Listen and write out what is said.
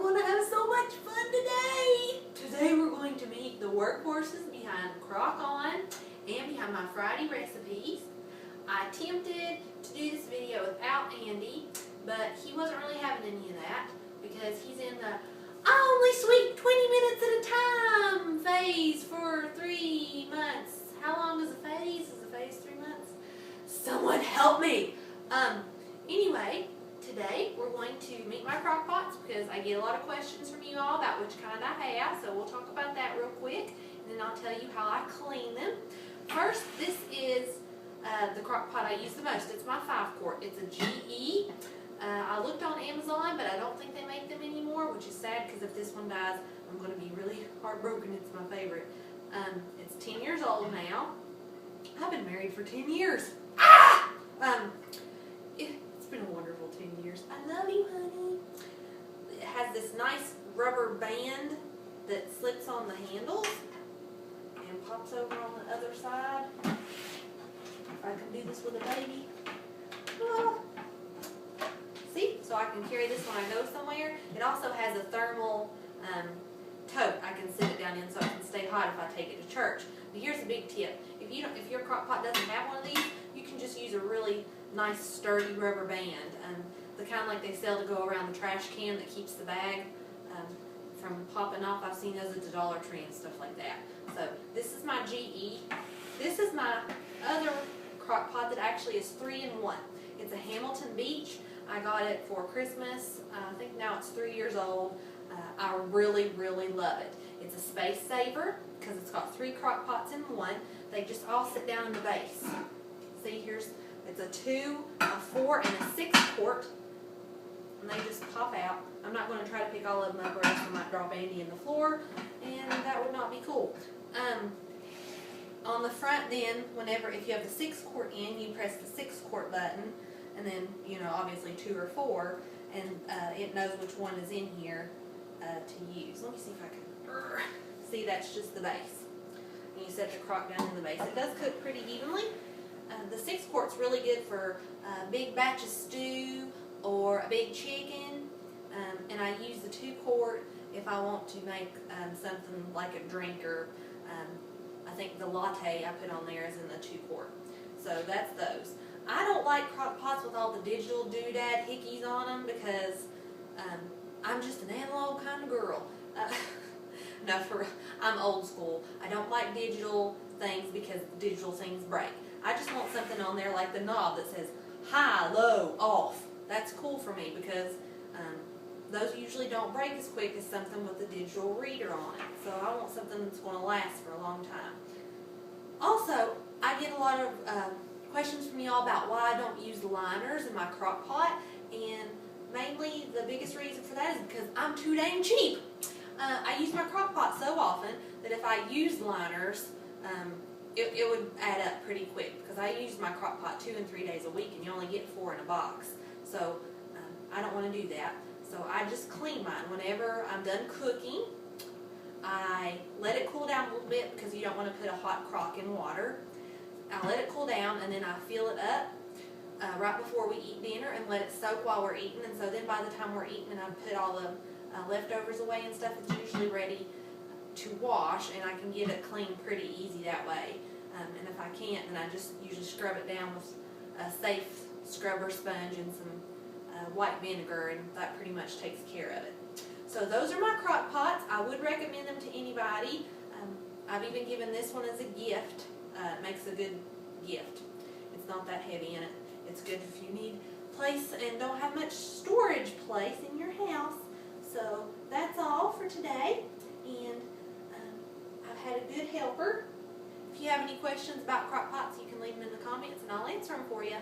going to have so much fun today. Today we're going to meet the workhorses behind Crock and behind my Friday recipes. I attempted to do this video without Andy, but he wasn't really having any of that because he's in the I only sweep 20 minutes at a time phase for 3 months. How long is a phase? Is a phase 3 months? Someone help me! Anyway, today we're going to meet my crock pots because I get a lot of questions from you all about which kind I have, so we'll talk about that real quick and then I'll tell you how I clean them. First, this is the crock pot I use the most. It's my 5-quart. It's a GE. I looked on Amazon, but I don't think they make them anymore, which is sad because if this one dies, I'm going to be really heartbroken. It's my favorite. It's 10 years old now. I've been married for 10 years. Ah! It's been a wonderful 10 years. I love you, honey. It has this nice rubber band that slips on the handles and pops over on the other side. If I can do this with a baby. Oh. See? So I can carry this when I go somewhere. It also has a thermal tote I can sit it down in so it can stay hot if I take it to church. But here's a big tip. If your crock pot doesn't have one of these, you can just use a really nice sturdy rubber band. The kind like they sell to go around the trash can that keeps the bag from popping off. I've seen those at the Dollar Tree and stuff like that. So this is my GE. This is my other crock pot that actually is 3-in-1. It's a Hamilton Beach. I got it for Christmas. I think now it's 3 years old. I really, really love it. It's a space saver because it's got 3 crock pots in one. They just all sit down in the base. See, it's a 2, a 4, and a 6 quart. And they just pop out. I'm not going to try to pick all of them up or else I might drop Andy in the floor, and that would not be cool. On the front then, if you have the 6 quart in, you press the 6 quart button, and then, obviously 2 or 4, and it knows which one is in here to use. Let me see if I can, see, that's just the base. And you set the crock down in the base. It does cook pretty evenly. The 6 quart's really good for a big batch of stew or a big chicken, and I use the 2 quart if I want to make something like a drink, or I think the latte I put on there is in the 2 quart. So that's those. I don't like crock pots with all the digital doodad hickeys on them because I'm just an analog kind of girl. No, I'm old school. I don't like digital things because digital things break. I just want something on there like the knob that says high, low, off. That's cool for me because those usually don't break as quick as something with a digital reader on it. So I want something that's going to last for a long time. Also, I get a lot of questions from y'all about why I don't use liners in my crock pot, and mainly the biggest reason for that is because I'm too dang cheap. I use my crock pot so often that if I used liners, it would add up pretty quick because I use my crock pot 2 and 3 days a week, and you only get 4 in a box. So I don't want to do that. So I just clean mine. Whenever I'm done cooking, I let it cool down a little bit because you don't want to put a hot crock in water. I let it cool down, and then I fill it up right before we eat dinner and let it soak while we're eating. And so then by the time we're eating and I put all the leftovers away and stuff, it's usually ready to wash, and I can get it clean pretty easy that way. And if I can't, then I just usually scrub it down with a safe scrubber sponge and some white vinegar, and that pretty much takes care of it. So those are my crock pots. I would recommend them to anybody. I've even given this one as a gift. It makes a good gift. It's not that heavy in it. It's good if you need place and don't have much storage place in your house. So that's all for today, and I've had a good helper. If you have any questions about crock pots, you can leave them in the comments and I'll answer them for you.